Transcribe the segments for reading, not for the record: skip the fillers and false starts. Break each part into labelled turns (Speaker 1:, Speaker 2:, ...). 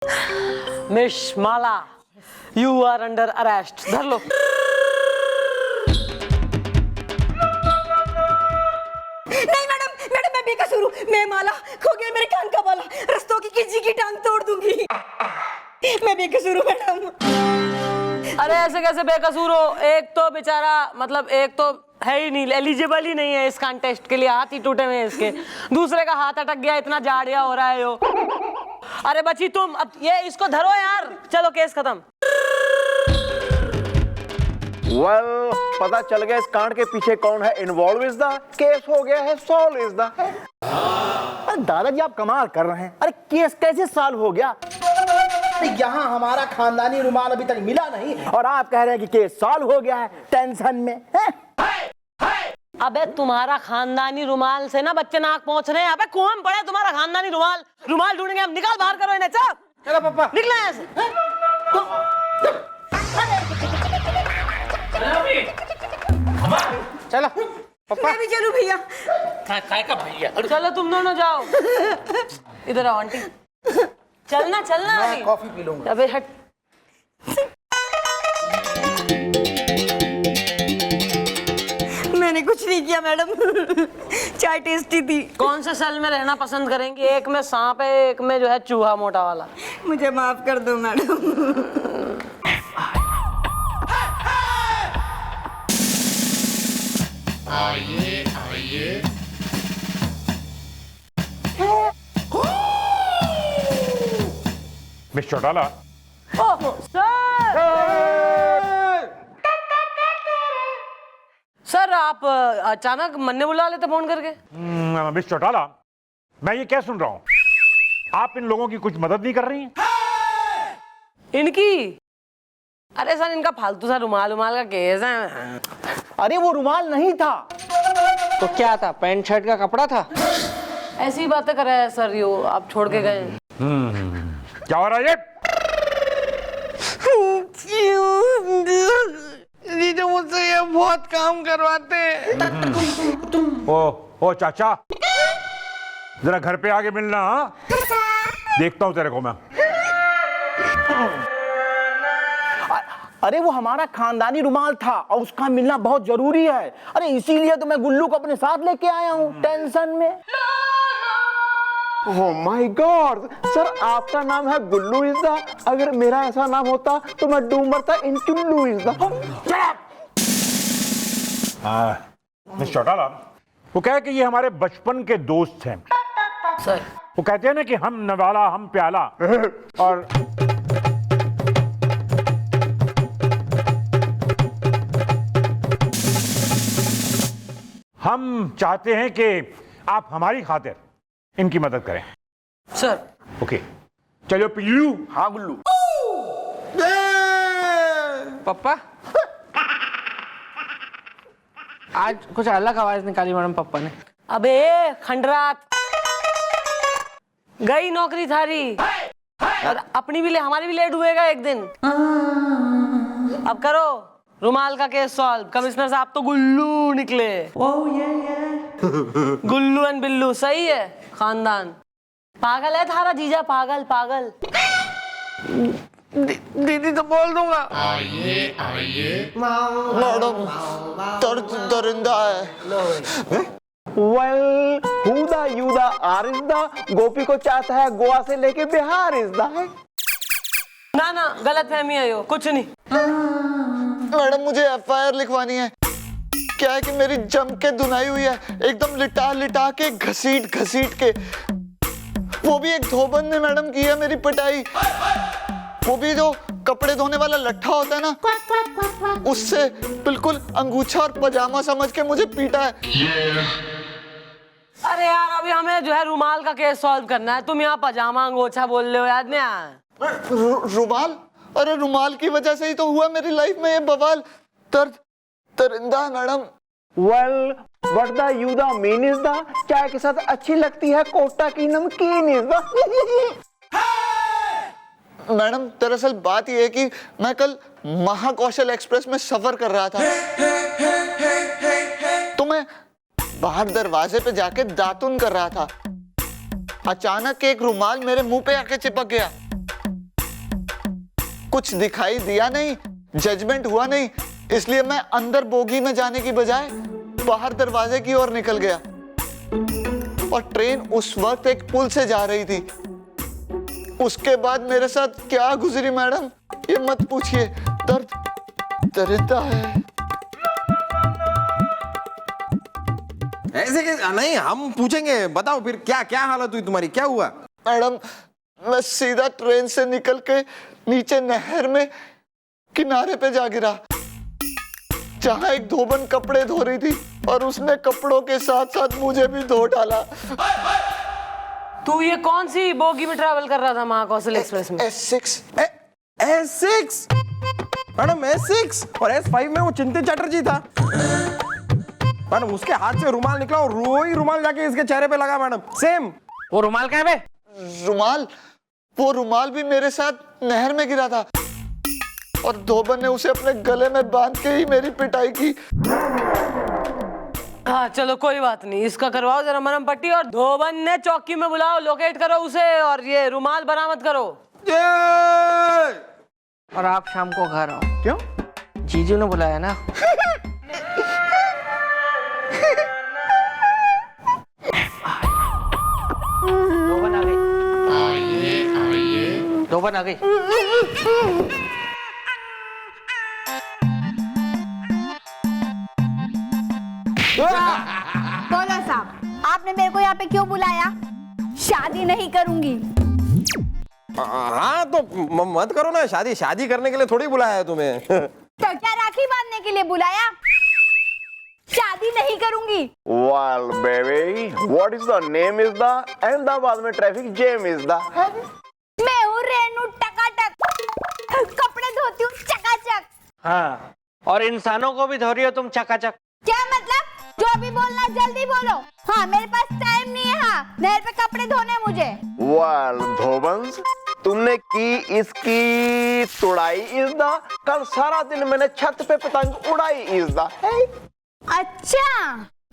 Speaker 1: Miss Mala, you are under arrest. धर लो।
Speaker 2: नहीं मैडम, मैडम मैं बेकसूर हूँ। मैं माला, खो गया मेरे कान का बाला, रस्तों की किसी की टांग तोड़ दूंगी। मैं बेकसूर हूँ मैडम।
Speaker 1: अरे ऐसे कैसे बेकसूर हो? एक तो बेचारा मतलब एक तो है ही नहीं, एलिजिबल ही नहीं है इस कॉन्टेस्ट के लिए, हाथ ही टूटे हुए हैं इसके। दूसरे का हाथ अटक गया, इतना जाड़िया हो रहा है यो। अरे बची तुम, अब ये इसको धरो यार। चलो केस खत्म।
Speaker 3: वेल, पता चल गया इस कांड के पीछे कौन है इन्वॉल्व इज द केस हो गया है सॉल्व इज द।
Speaker 4: अरे दादाजी आप कमाल कर रहे हैं। अरे केस कैसे सॉल्व हो गया? यहाँ हमारा खानदानी रुमाल अभी तक मिला नहीं और आप कह रहे हैं कि केस सॉल्व हो गया है टेंशन में है?
Speaker 1: अबे तुम्हारा खानदानी रुमाल से ना बच्चे नाक पहुंच रहे हैं। अबे कौन पड़े तुम्हारा खानदानी रुमाल? रुमाल ढूंढेंगे हम। निकाल बाहर करो इन्हें।
Speaker 4: चलो पापा
Speaker 1: निकले यहाँ से।
Speaker 4: चलो
Speaker 2: मैं भी चलूं भैया?
Speaker 5: काय का भैया?
Speaker 1: चलो तुम दोनों जाओ। इधर आओ आंटी। चलना चलना।
Speaker 4: मैं कॉफी पी लूंगा।
Speaker 1: अबे हट।
Speaker 2: मैंने कुछ नहीं किया मैडम। चाय टेस्टी थी।
Speaker 1: कौन से सेल में रहना पसंद करेंगे? एक में सांप है, एक में जो है चूहा मोटा वाला।
Speaker 2: मुझे माफ कर दो मैडम।
Speaker 5: आइए आइए।
Speaker 6: मिस चौटाला।
Speaker 1: ओह सर, आप अचानक मन्ने बुला लेते फोन करके।
Speaker 6: मिस चौटाला, मैं ये क्या सुन रहा हूँ? आप इन लोगों की कुछ मदद नहीं कर रही हैं?
Speaker 1: इनकी? अरे सर, इनका फालतू सा रुमाल उमाल का केस है।
Speaker 4: अरे वो रुमाल नहीं था।
Speaker 7: तो क्या था? पैंट शर्ट का कपड़ा था।
Speaker 1: ऐसी बातें कर रहे हैं सर, यो आप छोड़ के गए।
Speaker 6: क्या हो रहा है ये?
Speaker 7: जीजू मुझसे ये बहुत काम करवाते हैं।
Speaker 6: ओ चाचा, जरा घर पे आके मिलना। हाँ, देखता हूँ तेरे को मैं।
Speaker 4: अरे वो हमारा खानदानी रुमाल था और उसका मिलना बहुत जरूरी है। अरे इसीलिए तो मैं गुल्लू को अपने साथ लेके आया हूँ टेंशन में।
Speaker 3: ओह माय गॉड सर, आपका नाम है गुल्लू इज द। अगर मेरा ऐसा नाम होता तो मैं डूब मरता इन टुल्लू इज द।
Speaker 6: मिस चौटाला, वो कहे कि ये हमारे बचपन के दोस्त हैं
Speaker 1: सर
Speaker 6: वो कहते हैं ना कि हम नवाला हम प्याला। और हम चाहते हैं कि आप हमारी खातिर इनकी मदद करें।
Speaker 1: सर।
Speaker 6: ओके, चलो पिल्लू।
Speaker 4: हाँ गुल्लू।
Speaker 7: पप्पा आज कुछ अलग आवाज निकाली मैडम पप्पा ने।
Speaker 1: अबे खंडरात, गई नौकरी थारी और अपनी भी ले हमारी भी लेट हुएगा एक दिन। अब करो रुमाल का केस सॉल्व। कमिश्नर साहब तो गुल्लू निकले। गुल्लू एंड बिल्लू सही है खानदान। पागल है थारा जीजा, पागल पागल।
Speaker 7: दीदी तो बोल दूंगा।
Speaker 5: आइए आइए।
Speaker 3: मैडम दरिंदा है। Well, who the you the are is the. Gopi को चाहता है गोवा से लेके बिहार इज द।
Speaker 1: ना ना, गलत फहमी है यो, कुछ नहीं।
Speaker 8: मैडम मुझे एफआईआर लिखवानी है। क्या है कि मेरी जम के धुनाई हुई है, एकदम लिटा लिटा के घसीट घसीट के। वो भी एक धोबन ने मैडम की है मेरी पिटाई। वो भी जो कपड़े धोने वाला लट्ठा होता है ना, उससे बिल्कुल अंगूछा और पजामा समझ के मुझे पीटा है।
Speaker 1: अरे यार, अभी हमें जो है रुमाल का केस सॉल्व करना है। तुम यहाँ पजामा अंगोछा बोल रहे हो, याद नहीं आया?
Speaker 8: रुमाल? अरे रुमाल की वजह से ही तो हुआ मेरी लाइफ में ये बवाल। दरिंदा है madam.
Speaker 3: Well, what the you the mean is the. चाय के साथ अच्छी लगती है कोटा की नमकीन इज द।
Speaker 8: मैडम दरअसल बात यह है कि मैं कल महाकौशल एक्सप्रेस में सफर कर रहा था, तो मैं बाहर दरवाजे पे जाके दातुन कर रहा था। अचानक एक रुमाल मेरे मुंह पे आके चिपक गया। कुछ दिखाई दिया नहीं, जजमेंट हुआ नहीं, इसलिए मैं अंदर बोगी में जाने की बजाय बाहर दरवाजे की ओर निकल गया। और ट्रेन उस वक्त एक पुल से जा रही थी। उसके बाद मेरे साथ क्या गुजरी मैडम, ये मत पूछिए, दर्द है।
Speaker 9: ऐसे नहीं, हम पूछेंगे, बताओ फिर क्या क्या हालत हुई तुम्हारी, क्या हुआ?
Speaker 8: मैडम मैं सीधा ट्रेन से निकल के नीचे नहर में किनारे पे जा गिरा, जहां एक धोबन कपड़े धो रही थी और उसने कपड़ों के साथ साथ मुझे भी धो डाला।
Speaker 1: तू ये कौन सी बोगी में ट्रैवल कर रहा था महाकौशल एक्सप्रेस में?
Speaker 8: S6।
Speaker 9: S6 मैडम, S6 और S5 में वो चिंतित चटर्जी था मैडम। उसके हाथ से रुमाल निकला और वही रुमाल जाके इसके चेहरे पे लगा मैडम, सेम।
Speaker 5: वो रुमाल कहाँ है?
Speaker 8: रुमाल? वो रुमाल भी मेरे साथ नहर में गिरा था और धोबन ने उसे अपने गले में बांध के ही मेरी पिटाई की।
Speaker 1: हाँ चलो कोई बात नहीं, इसका करवाओ जरा मरहम पट्टी और धोबन ने चौकी में बुलाओ, लोकेट करो उसे और ये रुमाल बरामद करो।
Speaker 7: और आप शाम को घर आओ।
Speaker 9: क्यों?
Speaker 7: जीजू ने बुलाया ना। धोबन आ गई। धोबन आ गई।
Speaker 2: बोलो साहब, आपने मेरे को यहाँ पे क्यों बुलाया? शादी नहीं करूंगी।
Speaker 9: हाँ तो मत करो ना शादी, शादी करने के लिए थोड़ी बुलाया है तुम्हें।
Speaker 2: तो क्या राखी बांधने के लिए बुलाया? शादी नहीं करूंगी।
Speaker 3: Well, baby, what is the name is the Ahmedabad में ट्रैफिक जैम is the।
Speaker 2: मैं हूँ रेनू टकाटक, कपड़े धोती हूँ चकाचक।
Speaker 7: हाँ, और इंसानों को भी धो रही हो तुम चकाचक।
Speaker 2: क्या मतलब? जो भी बोलना जल्दी बोलो। हाँ मेरे पास टाइम नहीं है। हाँ नहर पे कपड़े धोने मुझे।
Speaker 3: Well, धोबंस, तुमने की इसकी तुड़ाई is the। कल सारा दिन मैंने छत पे पतंग उड़ाई is the।
Speaker 2: अच्छा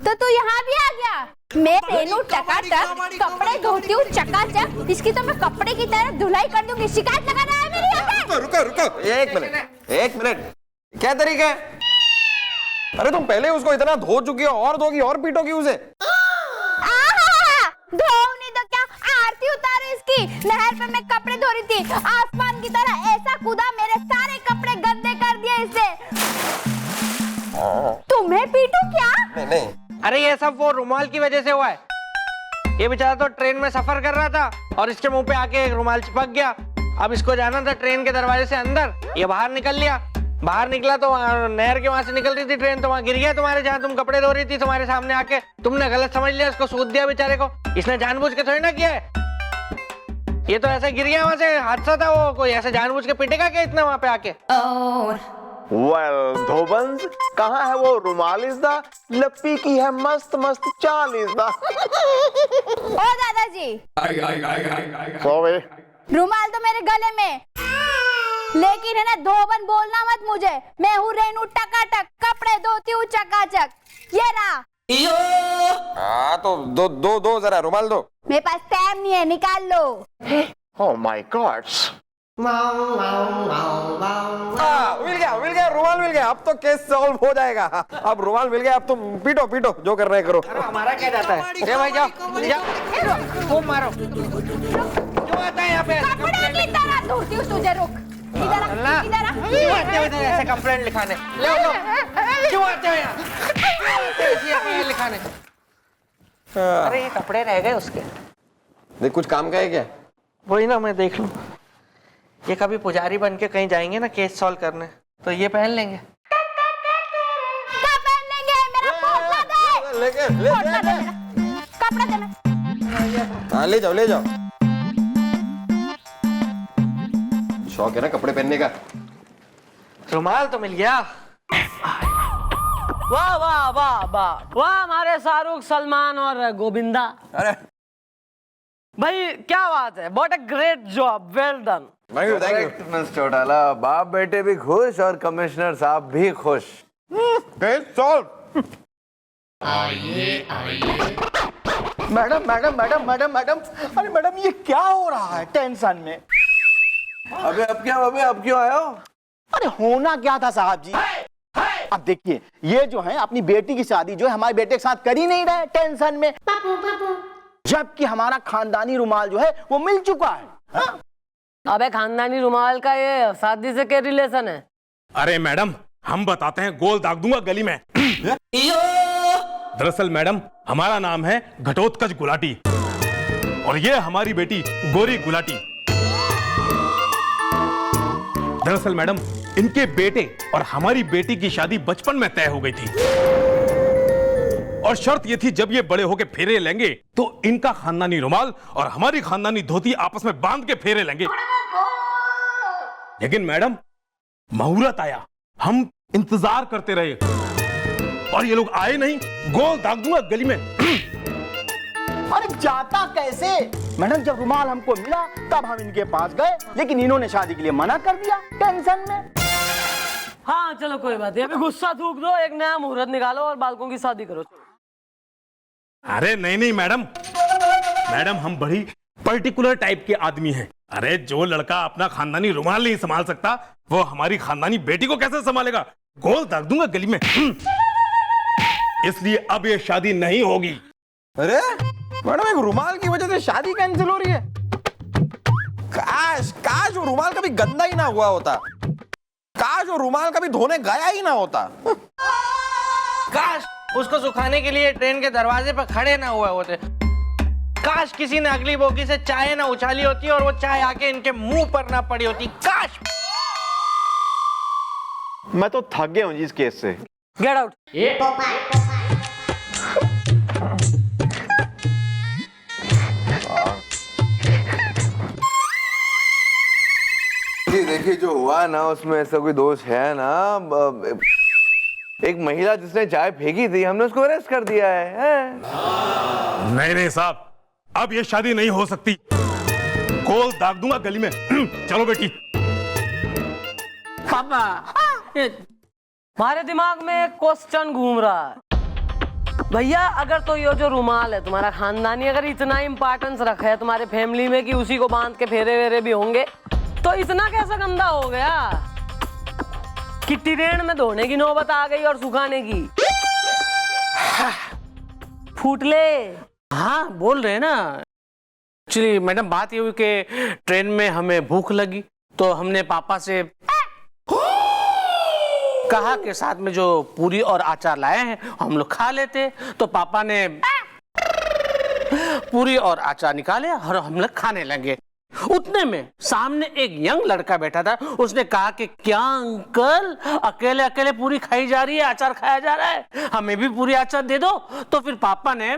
Speaker 2: तो तू यहाँ भी आ गया। मैं रेनू टकाटक, कपड़े धोती हूँ चकाचक, इसकी तो मैं कपड़े की तरह धुलाई कर दूंगी। शिकायत लगाना है मेरी यहाँ पे?
Speaker 9: रुको एक मिनट, क्या तरीका है? अरे तुम पहले उसको इतना धो चुकी हो और धोगी और पीटोगी उसे।
Speaker 2: धोऊ नहीं तो क्या, आरती उतारो इसकी। नहर पे मैं कपड़े धो रही थी, आसमान की तरह ऐसा कूदा, मेरे सारे कपड़े गंदे कर दिए इससे। तुम्हें पीटूं क्या?
Speaker 9: नहीं।
Speaker 7: अरे ये सब वो रुमाल की वजह से हुआ है। ये बेचारा तो ट्रेन में सफर कर रहा था और इसके मुंह पे आके एक रुमाल चिपक गया। अब इसको जाना था ट्रेन के दरवाजे से अंदर, ये बाहर निकल लिया। बाहर निकला तो नहर के वहां से निकल रही थी ट्रेन, तो वहां गिर गया तुम्हारे, जहां तुम कपड़े धो रही थी तुम्हारे सामने आके। तुमने गलत समझ लिया, इसको सूद दिया बेचारे को। इसने जानबूझ के थोड़ी ना किया है, ये तो ऐसे गिर गया वहां से, हादसा था वो। कोई ऐसे जानबूझ के पिटेगा क्या इतना वहां पे आके?
Speaker 3: Well, धोबंस, कहाँ है वो रुमाल is the। लप्पी की है मस्त मस्त चाल is the।
Speaker 2: ओ दादाजी,
Speaker 3: Sorry।
Speaker 2: रुमाल तो मेरे गले में, लेकिन है ना धोबन बोलना मत मुझे। मैं हूँ रेनू टकाटक, कपड़े धोती हूँ चकाचक। ये रहा।
Speaker 9: हाँ तो दो जरा रुमाल दो।
Speaker 2: मेरे पास टाइम नहीं है, निकाल लो।
Speaker 3: Oh my God।
Speaker 9: मिल गया रुमाल मिल गया। अब तो केस सॉल्व हो जाएगा। अब रुमाल मिल गया, अब तुम पीटो जो कर रहे करो।
Speaker 7: हमारा क्या जाता है? ये भाई जाओ खूब मारो। क्यों आता है यहाँ पे?
Speaker 2: कपड़े की तरह धोती हूँ तुझे। रुक इधर आ, इधर आ।
Speaker 7: क्यों आते हो इधर ऐसे कंप्लेंट लिखाने? ले लो, क्यों आते हो यहाँ? क्यों आते हो ऐसे कंप्लेंट लिखाने? अरे ये कपड़े रह गए उसके।
Speaker 9: देख कुछ काम का है क्या?
Speaker 7: वही ना मैं देख लूं। ये कभी पुजारी बन के कहीं जाएंगे ना केस सॉल्व करने, तो ये पहन लेंगे।
Speaker 2: क्या पहन लेंगे? मेरा पोटला दे। पोटला दे मेरा। कपड़ा दे मेरा।
Speaker 9: हाँ ले जाओ। शौक है ना कपड़े पहनने का।
Speaker 7: रुमाल तो मिल गया।
Speaker 1: वाह वाह वाह वाह वाह, हमारे शाहरुख, सलमान और गोविंदा।
Speaker 9: अरे
Speaker 1: भाई क्या बात है, what a great job, well done.
Speaker 9: Thank you.
Speaker 3: Chautala, बाप बेटे भी खुश और कमिश्नर साहब भी खुश।
Speaker 9: Case solve.
Speaker 4: मैडम, अरे मैडम ये क्या हो रहा है टेंशन में?
Speaker 9: अबे अब क्यों आए हो?
Speaker 4: अरे होना क्या था साहब जी, अब देखिए ये जो है अपनी बेटी की शादी जो है हमारे बेटे के साथ कर ही नहीं रहे टेंशन में, जबकि हमारा खानदानी रुमाल जो है वो मिल चुका है। हाँ?
Speaker 1: अबे खानदानी रुमाल का ये शादी से क्या रिलेशन है?
Speaker 6: अरे मैडम हम बताते हैं, गोल दाग दूंगा गली में। दरअसल मैडम हमारा नाम है घटोत्कच गुलाटी और ये हमारी बेटी गोरी गुलाटी। दरअसल मैडम इनके बेटे और हमारी बेटी की शादी बचपन में तय हो गई थी और शर्त ये थी जब ये बड़े होके फेरे लेंगे तो इनका खानदानी रुमाल और हमारी खानदानी धोती आपस में बांध के फेरे लेंगे। लेकिन मैडम मुहूर्त आया, हम इंतजार करते रहे और ये लोग आए नहीं। गोल दाग दूंगा गली में।
Speaker 4: अरे जाता कैसे मैडम, जब रुमाल हमको मिला तब हम इनके पास गए, लेकिन इन्होंने शादी के लिए मना कर दिया टेंशन में।
Speaker 1: हाँ चलो कोई बात नहीं, अभी गुस्सा थूक दो, एक नया मुहूर्त निकालो और बालकों की शादी करो।
Speaker 6: अरे नहीं मैडम हम बड़ी पर्टिकुलर टाइप के आदमी हैं। अरे जो लड़का अपना खानदानी रुमाल नहीं संभाल सकता वो हमारी खानदानी बेटी को कैसे संभालेगा? गोल दाग दूंगा गली में। इसलिए अब ये शादी नहीं होगी।
Speaker 9: अरे मैडम एक रुमाल की वजह से शादी कैंसिल हो रही है? काश वो रुमाल कभी गंदा ही ना हुआ होता, काश वो रुमाल कभी धोने गया ही ना होता।
Speaker 7: काश उसको सुखाने के लिए ट्रेन के दरवाजे पर खड़े ना हुए होते। काश किसी ने अगली बोगी से चाय ना उछाली होती और वो चाय आके इनके मुंह पर ना पड़ी होती। काश।
Speaker 3: मैं तो थक गया हूं जी इस केस से।
Speaker 1: Get out.
Speaker 10: जी देखिए जो हुआ ना उसमें ऐसा कोई दोष है ना, एक महिला जिसने चाय फेंकी थी हमने उसको अरेस्ट कर दिया है।
Speaker 6: नहीं साहब अब ये शादी नहीं हो सकती। गोल दाग दूंगा गली में। चलो बेटी।
Speaker 1: पापा हमारे दिमाग में एक क्वेश्चन घूम रहा है भैया, अगर तो ये जो रुमाल है तुम्हारा खानदानी अगर इतना इंपॉर्टेंस रखा है तुम्हारे फैमिली में कि उसी को बांध के फेरे वेरे भी होंगे, तो इतना कैसा गंदा हो गया कि ट्रेन में धोने की नौबत आ गई और सुखाने की? फूट ले।
Speaker 5: हाँ बोल रहे हैं ना। एक्चुअली मैडम बात ये हुई कि ट्रेन में हमें भूख लगी तो हमने पापा से कहा कि साथ में जो पूरी और अचार लाए हैं हम लोग खा लेते, तो पापा ने पूरी और अचार निकाले और हम लोग खाने लगे। उतने में सामने एक यंग लड़का बैठा था, उसने कहा कि क्या अंकल अकेले अकेले पूरी खाई जा रही है, अचार खाया जा रहा है, हमें भी पूरी अचार दे दो। तो फिर पापा ने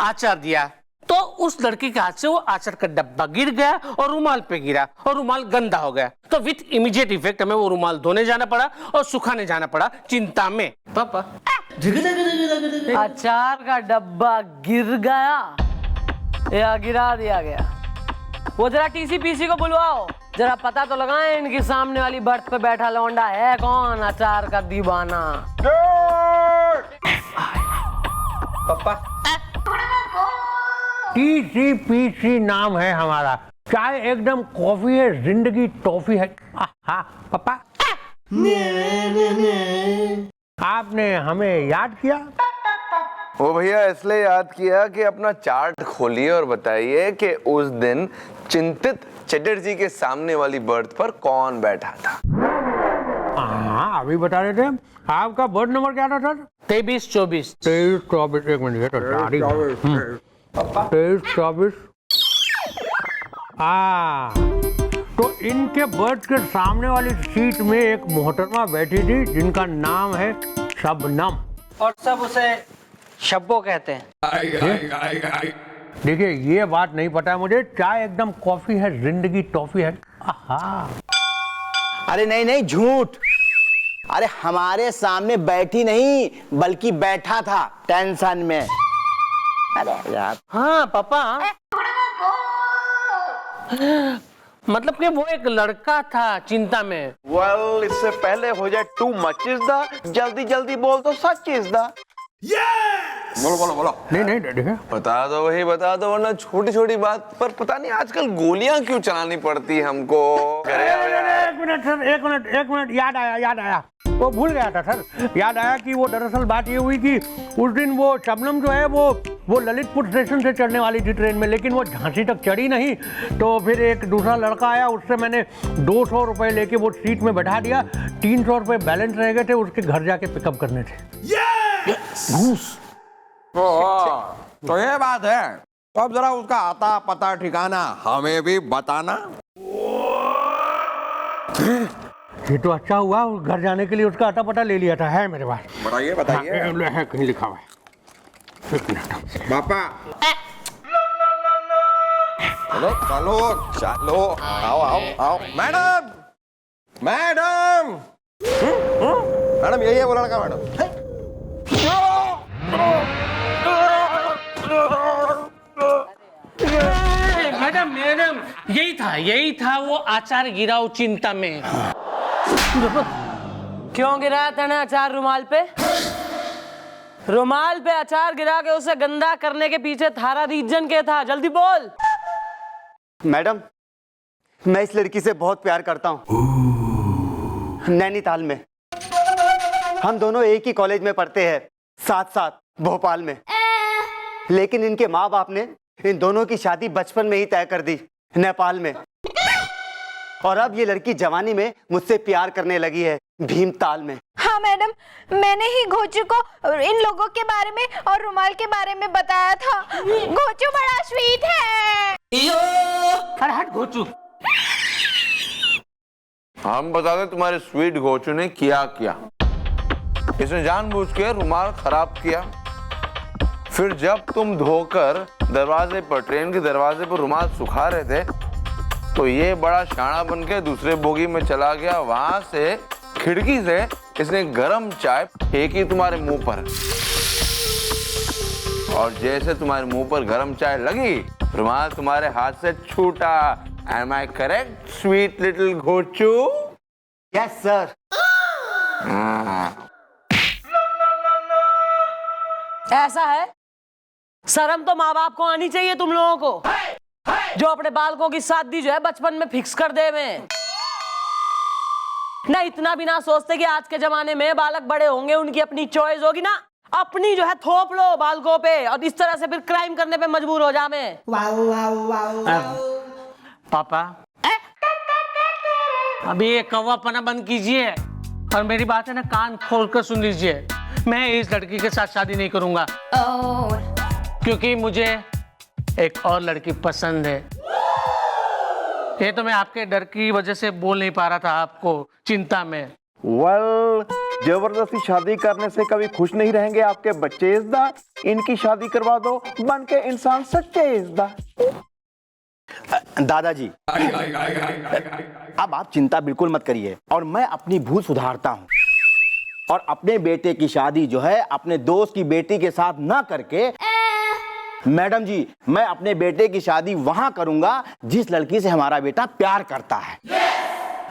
Speaker 5: अचार दिया तो उस लड़की के हाथ से वो अचार का डब्बा गिर गया और रुमाल पे गिरा और रुमाल गंदा हो गया। तो विथ इमीडिएट इफेक्ट हमें वो रुमाल धोने जाना पड़ा और सुखाने जाना पड़ा चिंता में। पापा
Speaker 1: अचार का डब्बा गिर गया या गिरा दिया गया? वो जरा टीसी को बुलवाओ, जरा पता तो लगाएं इनकी सामने वाली बर्थ पे बैठा लौंडा है कौन अचार का दीवाना।
Speaker 7: पापा
Speaker 11: TCPC नाम है हमारा, चाय एकदम कॉफी है, जिंदगी टॉफी है। हाँ पापा आपने हमें याद किया?
Speaker 10: वो भैया इसलिए याद किया कि अपना चार्ट खोलिए और बताइए कि उस दिन चिंतित चटर्जी के सामने वाली बर्थ पर कौन बैठा था।
Speaker 11: हाँ अभी बता रहे थे। आपका बर्थ नंबर क्या था सर?
Speaker 7: 23-24।
Speaker 11: 23-24 एक मिनट 23-24। तो इनके बर्थ के सामने वाली सीट में एक मोहतरमा बैठी थी जिनका नाम है शबनम,
Speaker 7: और सब उसे शब्बो कहते हैं।
Speaker 11: देखिए ये बात नहीं पता है मुझे, चाय एकदम कॉफी है, जिंदगी टॉफी है।
Speaker 4: अरे नहीं झूठ, अरे हमारे सामने बैठी नहीं बल्कि बैठा था टेंशन में। अरे यार
Speaker 7: हाँ पापा मतलब कि वो एक लड़का था चिंता में।
Speaker 3: वेल इससे पहले हो जाए टू मच इज द, जल्दी जल्दी बोल तो सच इज द।
Speaker 9: बोलो बोलो बोलो।
Speaker 11: नहीं देखिए,
Speaker 10: बता दो वरना छोटी छोटी बात पर पता नहीं आजकल गोलियां क्यों चलानी पड़ती है हमको।
Speaker 11: एक मिनट सर, एक मिनट, याद आया, वो भूल गया था सर। याद आया कि वो दरअसल बात ये हुई कि उस दिन वो शबनम जो है वो ललितपुर स्टेशन से चढ़ने वाली थी ट्रेन में, लेकिन वो झांसी तक चढ़ी नहीं। तो फिर एक दूसरा लड़का आया, उससे मैंने 200 रुपए लेके वो सीट में बैठा दिया। 300 रुपए बैलेंस रह गए थे, उसके घर जाके पिकअप करने थे।
Speaker 9: घूस। तो ये बात है। तो अब जरा उसका आता पता ठिकाना हमें भी बताना।
Speaker 11: ये तो अच्छा हुआ, उस घर जाने के लिए उसका अता पता ले लिया था। है मेरे पास।
Speaker 9: बताइए बताइए।
Speaker 11: है, कहीं लिखा हुआ है। एक मिनट।
Speaker 9: पापा चलो चलो चलो, आओ। मैडम मैडम यही है वो लड़का मैडम।
Speaker 5: मैडम यही था वो आचार गिराओ चिंता में।
Speaker 1: क्यों गिराया तूने अचार रुमाल पे? रुमाल पे अचार गिरा के उसे गंदा करने के पीछे थारा रीजन क्या था? जल्दी बोल।
Speaker 3: मैडम, मैं इस लड़की से बहुत प्यार करता हूँ। नैनीताल में हम दोनों एक ही कॉलेज में पढ़ते हैं, साथ भोपाल में। लेकिन इनके माँ बाप ने इन दोनों की शादी बचपन में ही तय कर दी, नेपाल में। और अब ये लड़की जवानी में मुझसे प्यार करने लगी है, भीमताल में।
Speaker 2: हाँ मैडम, मैंने ही घोचू को इन लोगों के बारे में और रुमाल के बारे में बताया था। घोचू बड़ा स्वीट है।
Speaker 5: अरे हट घोचू।
Speaker 10: हम बता दें तुम्हारे स्वीट घोचू ने क्या किया। इसने जानबूझ के रुमाल खराब किया। फिर जब तुम धोकर दरवाजे पर, ट्रेन के दरवाजे पर रुमाल सुखा रहे थे, तो ये बड़ा शाना बन के दूसरे बोगी में चला गया। वहां से खिड़की से इसने गरम चाय फेंकी तुम्हारे मुंह पर, और जैसे तुम्हारे मुंह पर गरम चाय लगी, रुमाल तुम्हारे हाथ से छूटा। Am I correct, sweet little घोचू?
Speaker 3: Yes sir.
Speaker 1: ऐसा है, शर्म तो माँ बाप को आनी चाहिए तुम लोगों को, जो अपने बालकों की शादी जो है बचपन में फिक्स कर दे में। ना इतना भी ना सोचते कि आज के जमाने में बालक बड़े होंगे, उनकी अपनी चॉइस होगी ना, अपनी जो है थोप लो बालकों पे, और इस तरह से फिर क्राइम करने पे मजबूर हो जावे।
Speaker 5: पापा अभी ये कौवापना बंद कीजिए और मेरी बात है ना कान खोलकर सुन लीजिए। मैं इस लड़की के साथ शादी नहीं करूंगा, क्योंकि मुझे एक और लड़की पसंद है। ये तो मैं आपके डर की वजह से बोल नहीं पा रहा था आपको, चिंता में।
Speaker 3: वेल, जबरदस्ती शादी करने से कभी खुश नहीं रहेंगे आपके बच्चे। इज़्दा इनकी शादी करवा दो, बन के इंसान सच्चे। इज़्दा
Speaker 4: दादाजी, अब आप चिंता बिल्कुल मत करिए, और मैं अपनी भूल सुधारता हूँ, और अपने बेटे की शादी जो है अपने दोस्त की बेटी के साथ ना करके, मैडम जी, मैं अपने बेटे की शादी वहां करूंगा जिस लड़की से हमारा बेटा प्यार करता है,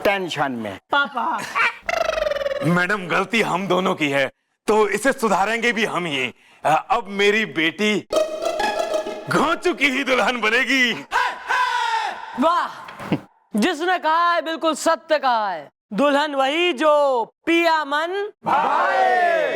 Speaker 4: टेंशन में।
Speaker 5: पापा
Speaker 6: मैडम, गलती हम दोनों की है, तो इसे सुधारेंगे भी हम ही। अब मेरी बेटी घोचू की ही दुल्हन बनेगी।
Speaker 1: वाह, जिसने कहा है बिल्कुल सत्य कहा है। दुल्हन वही जो पिया मन भाए।